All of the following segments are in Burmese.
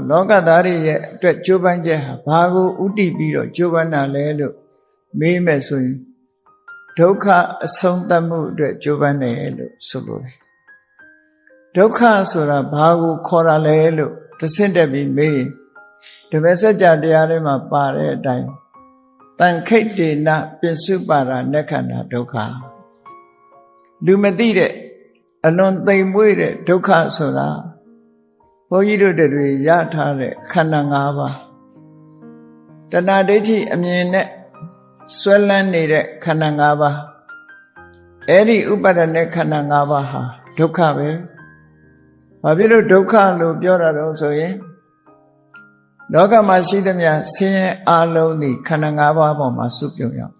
လောကသားတွေရဲ့အတွက်ကြိုးပမ်းချက်ဟာဘာကိုဥတည်ပြီးတော့ကြိုးပမ်းတာလဲလို့မေးမယ်ဆိုရင်ဒုက္ခအဆုံးသတ်မှုအတွက်ကြိုးပမ်းတယ်လို့ဆိုလိုတယ်ဒုက္ခဆိုတာဘာကိုခေါ်တာလဲလို့တစ်ဆင့်တက်ပြီးမေးရင်ဓမ္မစကြာတရားထဲမှာပါတဲ့အတိုင်းတန်ခိတ်တေနပိစုပါဒနက္ခဏာဒုက္ခလူမသိတဲ့အလွန်သိမ်မွေ့တဲ့ဒုက္ခဆိုတာဘုန်းကြီးတို့တွေရထားတဲ့ခန္ဓာ၅ပါးတဏှာဒိဋ္ဌိအမြင်နဲ့ဆွဲလန်းနေတဲ့ခန္ဓာ၅ပါးအဲ့ဒီဥပါဒณะခန္ဓာ၅ပါးဟာဒုက္ခပဲဘာဖြစ်လို့ဒုက္ခလို့ပြောတာတော့ဆိုရင်လောကမှာရှိသမျှဆင်းရဲအလုံးဒီခန္ဓာ၅ပါးပေါ်မှာစုပြုံရောက်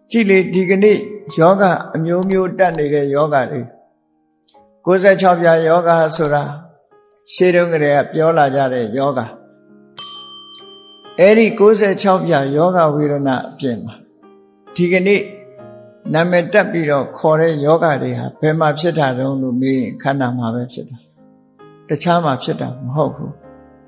ကြည့်လေဒီကနေ့ယောဂအမျိုးမျိုးတက်နေတဲ့ယောဂတွေ96ပြာယောဂဆိုတာရှေးတုန်းကတည်းကပြောလာကြတဲ့ယောဂအဲ့ဒီ96ပြာယောဂဝေဒနာအပြင်မှာဒီကနေ့နာမည်တက်ပြီးတော့ခေါ်တဲ့ယောဂတွေဟာဘယ်မှာဖြစ်တာတုံးလို့မေးရင်ခန္ဓာမှာပဲဖြစ်တာတခြားမှာဖြစ်တာမဟုတ်ဘူး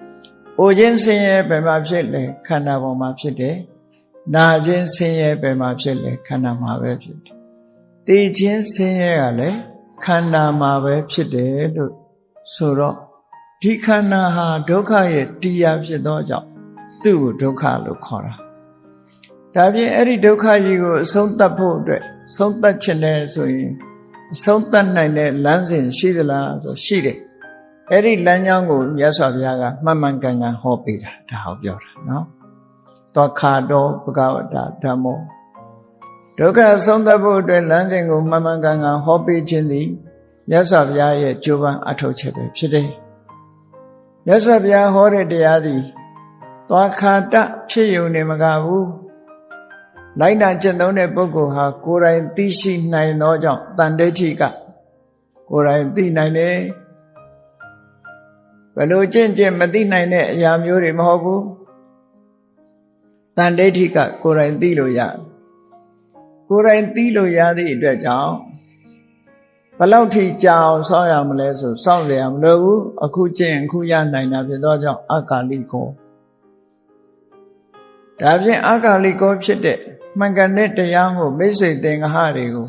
။အိုခြင်းဆင်းရဲဘယ်မှာဖြစ်လဲခန္ဓာပေါ်မှာဖြစ်တယ်။နာခြင်းဆင်းရဲဘယ်မှာဖြစ်လဲခန္ဓာမှာပဲဖြစ်တယ်။သိခြင်းဆင်းရဲကလည်းခန္ဓာမှာပဲဖြစ်တယ်လို့ဆိုတော့ဒီခန္ဓာဟာဒုက္ခရဲ့တရားဖြစ်သောကြောင့်သူ့ကိုဒုက္ခလို့ခေါ်တာ။ဒါပြင်အဲ့ဒီဒုက္ခကြီးကိုအဆုံးသတ်ဖို့အတွက်ဆုံးသတ်ခြင်းနဲ့ဆိုရင်အဆုံးသတ်နိုင်တဲ့လမ်းစဉ်ရှိသလားဆိုရှိတယ်။အဲ့ဒီလမ်းကြောင်းကိုမြတ်စွာဘုရားကမှန်မှန်ကန်ကန်ဟောပေးတာဒါဟောပြောတာနော်။သောခါတော်ဘဂဝတာဓမ္မောဒုက္ခဆုံးသတ်ဖို့အတွက်လမ်းစဉ်ကိုမှန်မှန်ကန်ကန်ဟောပေးခြင်းသည်မြတ်စွာဘုရားရဲ့ကြိုးပမ်းအထောက်ချက်ပဲဖြစ်တယ်။မြတ်စွာဘုရားဟောတဲ့တရားသည်သောခါတဖြစ်ယုံနေမကဘူးလိုက်နာကျင့်သုံးတဲ့ပုဂ္ဂိုလ်ဟာကိုယ်တိုင်သိရှိနိုင်သောကြောင့်တန်ဋိဋ္ဌိကကိုယ်တိုင်သိနိုင်တယ်ဘယ်လိုကျင့်မသိနိုင်တဲ့အရာမျိုးတွေမဟုတ်ဘူးတန်ဋိဋ္ဌိကကိုယ်တိုင်သိလို့ရကိုယ်တိုင်သိလို့ရသည့်အတွက်ကြောင့်ဘယ်လောက်ထိကြာအောင်စောင့်ရမလဲဆိုစောင့်ရမလို့ဘူးအခုကျင့်အခုရနိုင်တာဖြစ်သောကြောင့်အကာလိကောဒါဖြင့်အကာလိကောဖြစ်တဲ့မှန်ကန်တဲ့တရားကိုမိတ်ဆွေသင်္ဃဟတွေကို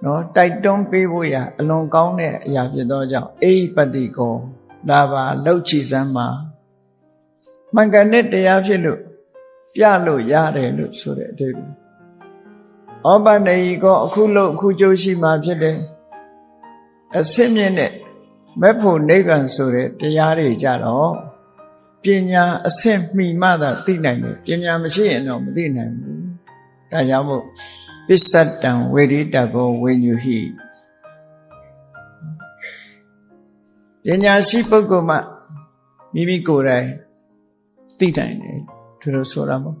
နော်တိုက်တွန်းပေးဖို့ရအလွန်ကောင်းတဲ့အရာဖြစ်သောကြောင့်အိပတိကောဒါပါလှုပ်ချီစမ်းမှာမှန်ကန်တဲ့တရားဖြစ်လို့ပြလို့ရတယ်လို့ဆိုတဲ့အဓိပ္ပာယ်ဩပနေယီကောအခုလို့အခုကျိုးရှိမှာဖြစ်တယ်အစစ်မြင့်တဲ့မဲ့ဖို့နိဗ္ဗာန်ဆိုတဲ့တရားတွေကြတော့ပညာအစစ်မှီမှသာသိနိုင်တယ်ပညာမရှိရင်တော့မသိနိုင်ဘူးဒါကြောင့်မို့ပစ္စတံဝေရိတဘောဝိညုဟိပညာရှိပုဂ္ဂိုလ်မှမိမိကိုယ်တိုင်သိနိုင်တယ်သူတို့ဆိုတာမို့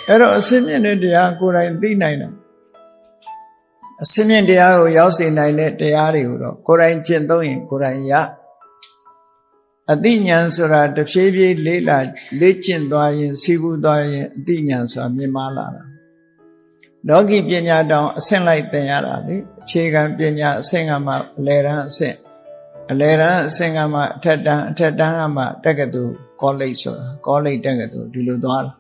အဲ့တော့အစစ်မြင့်တဲ့တရားကိုယ်တိုင်သိနိုင်တယ်အစစ်မြင့်တရားကိုရောက်စေနိုင်တဲ့တရားတွေကိုတော့ကိုယ်တိုင်ကျင့်သုံးရင်ကိုယ်တိုင်ရအသိဉာဏ်ဆိုတာတဖြည်းဖြည်းလေ့ကျင့်သွားရင်စီးပူးသွားရင်အသိဉာဏ်ဆိုတာမြင်မာလာတာလောကီပညာတောင်အဆင့်လိုက်သင်ရတာလေအခြေခံပညာအဆင့်ကမှအလယ်တန်းအဆင့်အလယ်တန်းအဆင့်ကမှအထက်တန်းကမှတက္ကသိုလ်ကောလိပ်ဆိုတာကောလိပ်တက္ကသိုလ်ဒီလိုသွားတာ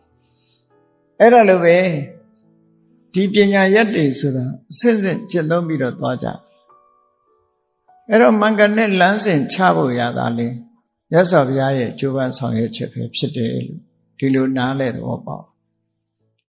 အဲ့ဒါလိုပဲဒီပညာရက်တွေဆိုတာအစစ်ကျင့်သုံးပြီးတော့သွားကြအဲ့တော့မင်္ဂနဲ့လမ်းစဉ်ချဖို့ရတာလေမြတ်စွာဘုရားရဲ့ကြိုးပမ်းဆောင်ရွက်ချက်ပဲဖြစ်တယ်လို့ဒီလိုနားလည်သဘောပေါက်